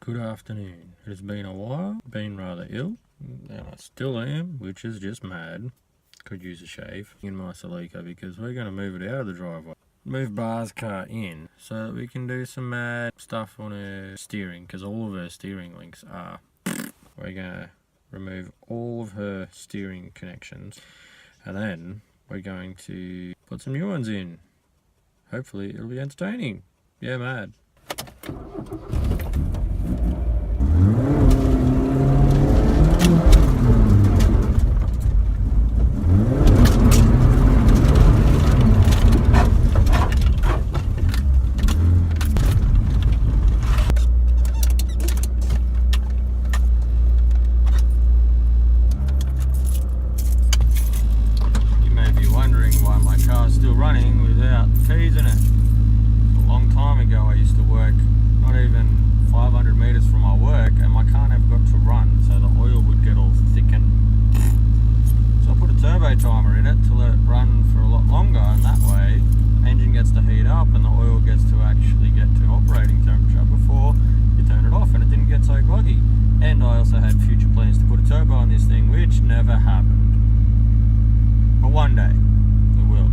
Good afternoon. It has been a while, been rather ill, and I still am, which is just mad. Could use a shave in my Celica because we're going to move it out of the driveway. Move Bar's car in so that we can do some mad stuff on her steering, because all of her steering links are. We're going to remove all of her steering connections, and then we're going to put some new ones in. Hopefully it'll be entertaining. Yeah, mad. Still running without keys in it. A long time ago I used to work not even 500 meters from my work and my car never got to run, so the oil would get all thickened. So I put a turbo timer in it to let it run for a lot longer, and that way the engine gets to heat up and the oil gets to actually get to operating temperature before you turn it off, and it didn't get so groggy. And I also had future plans to put a turbo on this thing, which never happened. But one day it will.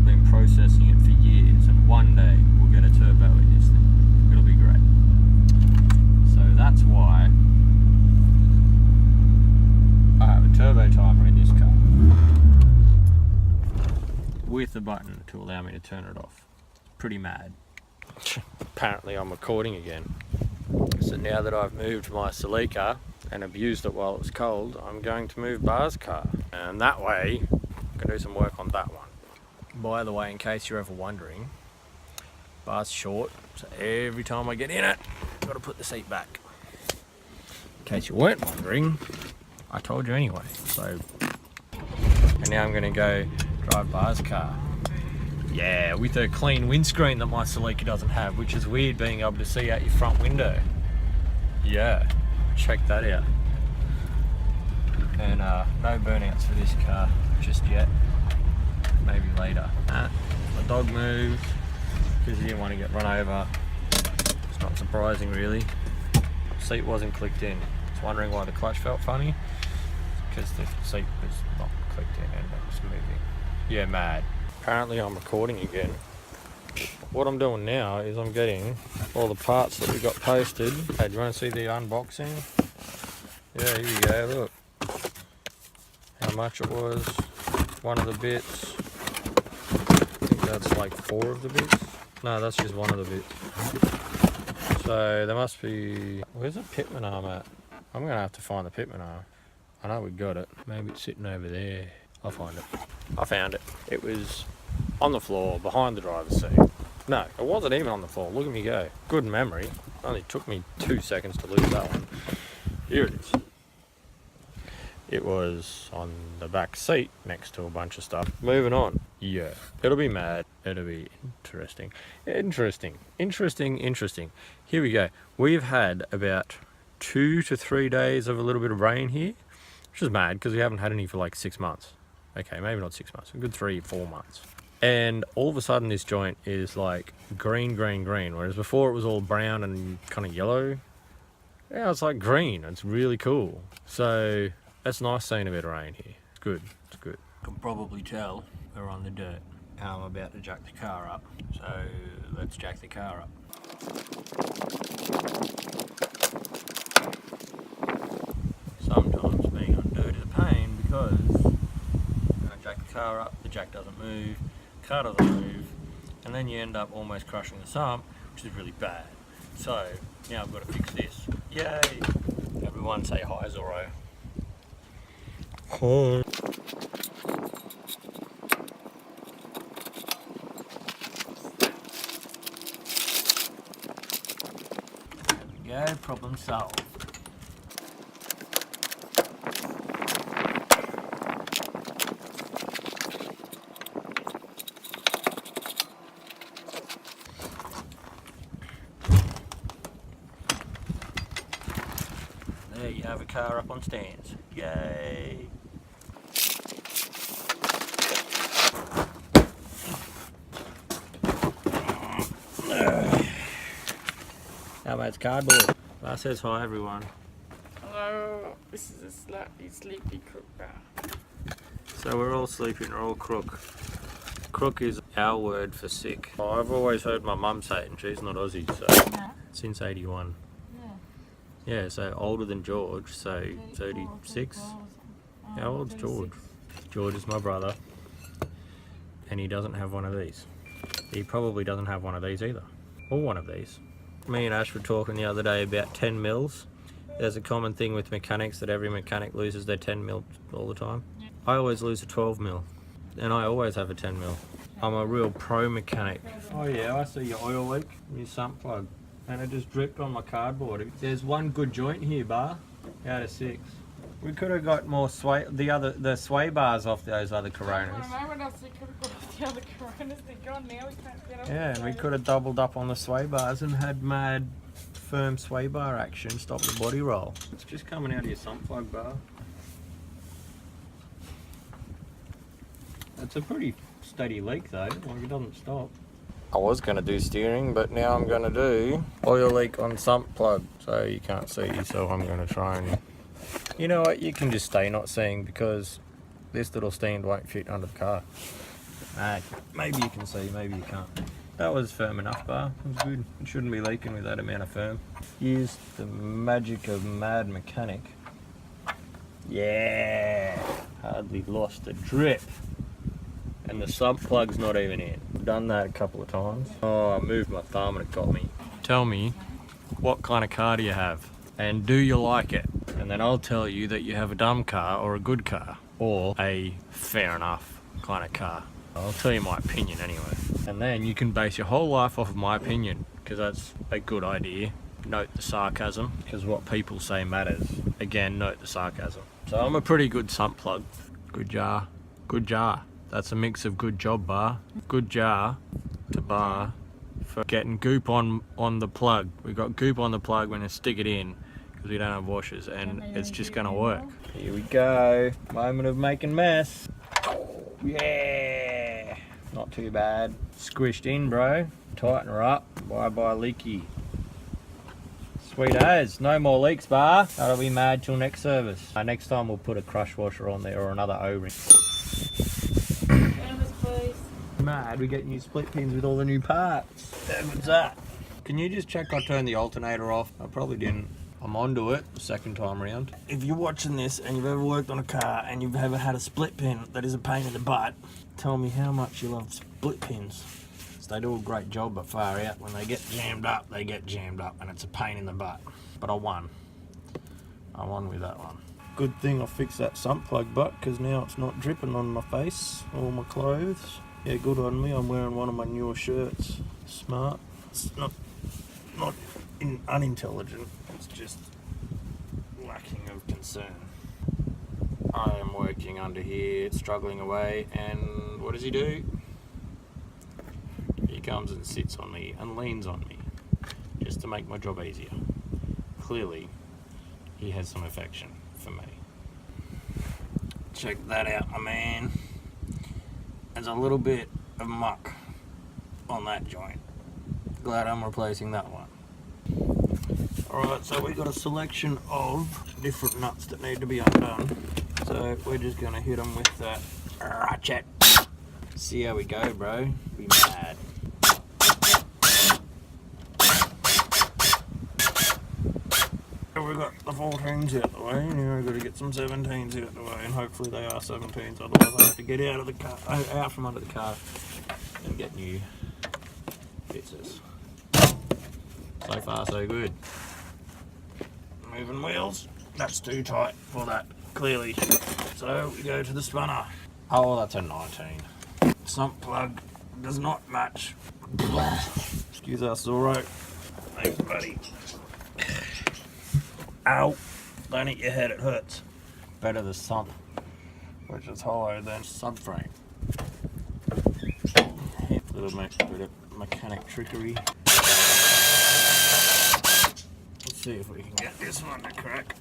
Been processing it for years, and one day we'll get a turbo in this thing. It'll be great. So that's why I have a turbo timer in this car with a button to allow me to turn it off. Pretty mad. Apparently I'm recording again. So now that I've moved my Celica and abused it while it was cold, I'm going to move Bar's car, and that way I can do some work on that one. By the way, in case you're ever wondering, Bar's short, so every time I get in it, I've got to put the seat back. In case you weren't wondering, I told you anyway. So, and now I'm going to go drive Bar's car. Yeah, with a clean windscreen that my Celica doesn't have, which is weird being able to see out your front window. Yeah, check that out. And no burnouts for this car just yet. Maybe later. The dog moved because he didn't want to get run over. It's not surprising really. Seat wasn't clicked in. I was wondering why the clutch felt funny. Because the seat was not clicked in and it was moving. Yeah, mad. Apparently I'm recording again. What I'm doing now is I'm getting all the parts that we got posted. Hey, do you want to see the unboxing? Yeah, here you go, look. How much it was. One of the bits. That's like 4 of the bits. No, that's just one of the bits. So there must be... Where's the pitman arm at? I'm going to have to find the pitman arm. I know we got it. Maybe it's sitting over there. I'll find it. I found it. It was on the floor behind the driver's seat. No, it wasn't even on the floor. Look at me go. Good memory. Only took me 2 seconds to lose that one. Here it is. It was on the back seat next to a bunch of stuff. Moving on. Yeah, it'll be mad. It'll be interesting. Interesting. Here we go. We've had about 2 to 3 days of a little bit of rain here, which is mad because we haven't had any for like 6 months. Okay, maybe not 6 months, a good 3-4 months. And all of a sudden this joint is like green, whereas before it was all brown and kind of yellow. Yeah, it's like green. It's really cool. So that's nice seeing a bit of rain here. It's good. You can probably tell we're on the dirt. Now I'm about to jack the car up. So let's jack the car up. Sometimes being on dirt is a pain because when I jack the car up, the jack doesn't move, the car doesn't move, and then you end up almost crushing the sump, which is really bad. So now I've got to fix this. Yay! Everyone say hi, Zorro. Hi. There we go, problem solved. There you have a car up on stands. Yay! How about cardboard? That says hi, everyone. Hello, this is a slightly sleepy crook bar. So we're all sleeping, we're all crook. Crook is our word for sick. Oh, I've always heard my mum say it, and she's not Aussie, so since 81. Yeah, so older than George, so 36. How old's George? George is my brother, and he doesn't have one of these. He probably doesn't have one of these either, or one of these. Me and Ash were talking the other day about 10 mils. There's a common thing with mechanics that every mechanic loses their 10 mil all the time. I always lose a 12 mil, and I always have a 10 mil. I'm a real pro mechanic. Oh yeah, I see your oil leak, your sump plug, and it just dripped on my cardboard. There's one good joint here, bar, out of 6. We could have got more sway, the sway bars off those other Coronas. I don't know what else we could have got off the other Coronas. They're gone now. We can't get off. Yeah, and we could have doubled up on the sway bars and had mad firm sway bar action, stop the body roll. It's just coming out of your sump plug bar. It's a pretty steady leak though, like it doesn't stop. I was going to do steering, but now I'm going to do oil leak on sump plug, so you can't see, so I'm going to try and... You know what, you can just stay not seeing because this little stand won't fit under the car. Maybe you can see, maybe you can't. That was firm enough, bar. It was good. It shouldn't be leaking with that amount of firm. Use the magic of Mad Mechanic. Yeah! Hardly lost a drip. And the sump plug's not even in. I've done that a couple of times. Oh, I moved my thumb and it got me. Tell me, what kind of car do you have? And do you like it? And then I'll tell you that you have a dumb car or a good car. Or a fair enough kind of car. I'll tell you my opinion anyway. And then you can base your whole life off of my opinion, because that's a good idea. Note the sarcasm, because what people say matters. Again, note the sarcasm. So I'm a pretty good sump plug. Good jar. Good jar. That's a mix of good job, bar. Good jar to bar for getting goop on the plug. We've got goop on the plug when I stick it in, because we don't have washers, and it's just going to work. Here we go. Moment of making mess. Yeah. Not too bad. Squished in, bro. Tighten her up. Bye-bye, leaky. Sweet as. No more leaks, bar. That'll be mad till next service. Next time we'll put a crush washer on there or another O-ring. Mad, we get new split pins with all the new parts. How good's that? Can you just check I turned the alternator off? I probably didn't. I'm onto it the second time around. If you're watching this and you've ever worked on a car and you've ever had a split pin that is a pain in the butt, tell me how much you love split pins. So they do a great job, but far out, when they get jammed up, they get jammed up and it's a pain in the butt. But I won. I won with that one. Good thing I fixed that sump plug butt, because now it's not dripping on my face or my clothes. Yeah, good on me. I'm wearing one of my newer shirts. Smart. It's not unintelligent. It's just lacking of concern. I am working under here, struggling away, and what does he do? He comes and sits on me and leans on me, just to make my job easier. Clearly, he has some affection for me. Check that out, my man. There's a little bit of muck on that joint. Glad I'm replacing that one. Alright, so we've got a selection of different nuts that need to be undone. So we're just going to hit them with that ratchet. See how we go, bro. Be mad. We've got the 14s out the way, now we've got to get some 17s out the way, and hopefully they are 17s, otherwise I have to get out of the car, out from under the car and get new fixes. So far so good. Moving wheels, that's too tight for that, clearly. So we go to the spunner. Oh, that's a 19. Sump plug does not match. Excuse our sore throat. Thanks, buddy. Ow! Don't hit your head, it hurts. Better the sump, which is hollow, than subframe. Little bit of mechanic trickery. Let's see if we can get this one to crack.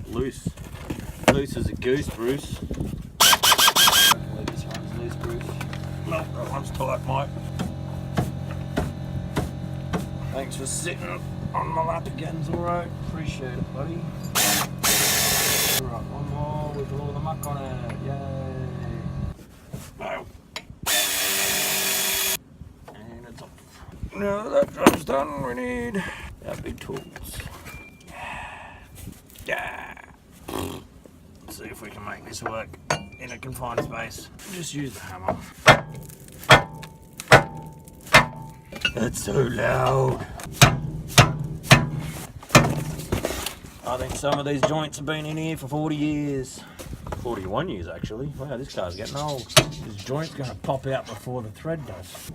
Loose. Loose as a goose, Bruce. This one's loose, Bruce. Nope, that one's tight, Mike. Thanks for sitting on my lap again, Zorro. Appreciate it, buddy. Right, one more with all the muck on it. Yay! No. And it's off. Now that job's done, we need our big tools. Yeah. Let's see if we can make this work in a confined space. Just use the hammer. That's so loud. I think some of these joints have been in here for 40 years. 41 years actually. Wow, this car's getting old. This joint's going to pop out before the thread does.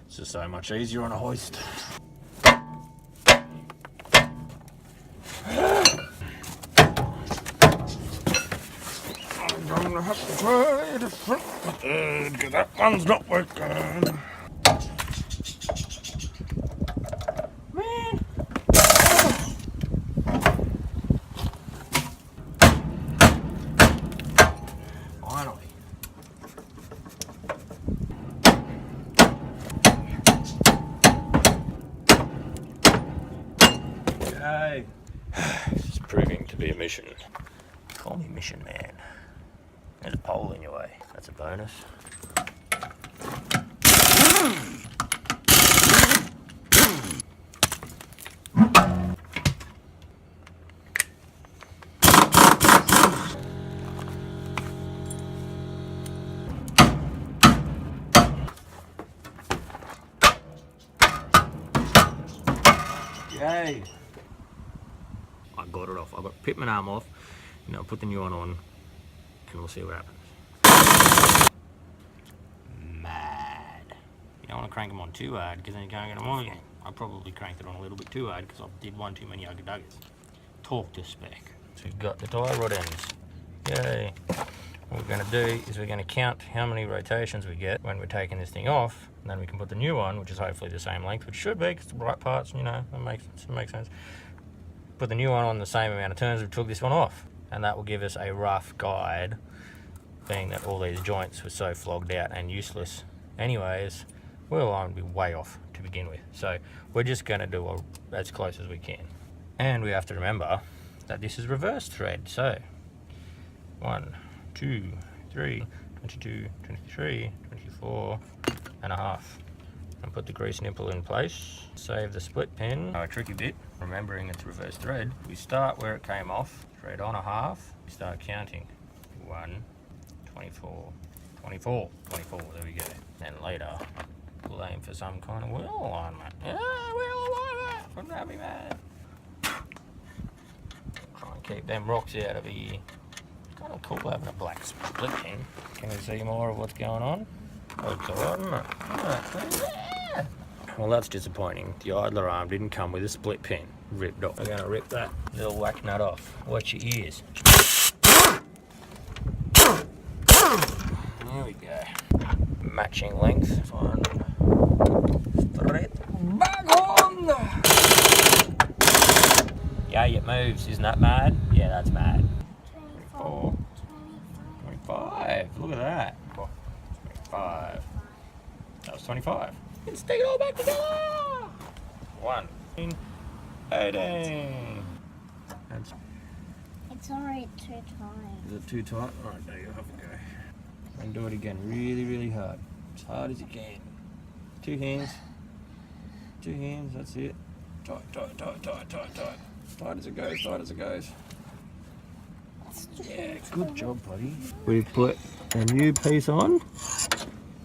It's just so much easier on a hoist. I'm going to have to try a different method because that one's not working. It's proving to be a mission. Call me Mission Man. There's a pole in your way. That's a bonus. Yay! I got it off. I got Pitman arm off. Now put the new one on, and we'll see what happens. Mad. You don't want to crank them on too hard, because then you can't get them on again. I probably cranked it on a little bit too hard, because I did one too many ugga-duggas. Torque to spec. So we've got the tie rod ends. Yay. What we're going to do is we're going to count how many rotations we get when we're taking this thing off, and then we can put the new one, which is hopefully the same length, which should be, because it's the right parts, you know, it makes sense. Put the new one on the same amount of turns we took this one off, and that will give us a rough guide, being that all these joints were so flogged out and useless anyways. Well, I'm be way off to begin with, so we're just going to do as close as we can. And we have to remember that this is reverse thread, so 1, 2, 3, 22, 23, 24 and a half. And put the grease nipple in place, save the split pin. Now a tricky bit, remembering it's reverse thread, we start where it came off, thread on a half, we start counting. 1, 24, 24, 24, there we go. Then later, we'll aim for some kind of wheel alignment. Yeah, wheel alignment! Wouldn't that be mad? Try and keep them rocks out of here. It's kind of cool having a black split pin. Can you see more of what's going on? Looks alright, isn't it? Well, that's disappointing. The idler arm didn't come with a split pin. Ripped off. We're going to rip that little whack nut off. Watch your ears. There we go. Matching length. Fine. Straight back on! Yay, it moves. Isn't that mad? Yeah, that's mad. 24. 25. Look at that. 25. That was 25. Let's take it all back together. 1, 18. That's. It's already too tight. Is it too tight? Alright, there you have a go. And do it again really, really hard. As hard as you can. 2 hands. 2 hands, that's it. Tight, tight, tight, tight, tight, tight. Tight as it goes, tight as it goes. Yeah, good job, buddy. We've put a new piece on,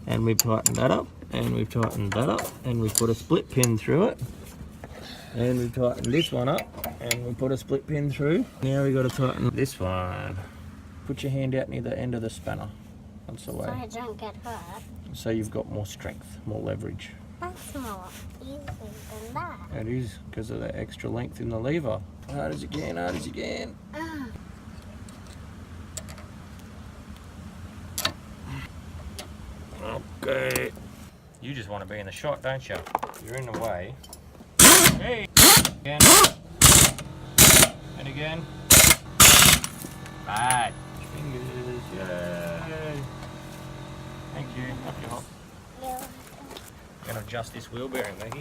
and we've tightened that up, and we've tightened that up, and we've put a split pin through it, and we've tightened this one up, and we put a split pin through. Now we've got to tighten this one. Put your hand out near the end of the spanner. That's the way. So I don't get hurt. So you've got more strength, more leverage. That's more easy than that. It is, because of the extra length in the lever. Hard as you can, hard as you can. Okay. You just want to be in the shot, don't you? You're in the way. Hey! Again. And again. Bad. Fingers. Yay. Thank you. Up your hop. Yeah. I'm going to adjust this wheel bearing, Maggie.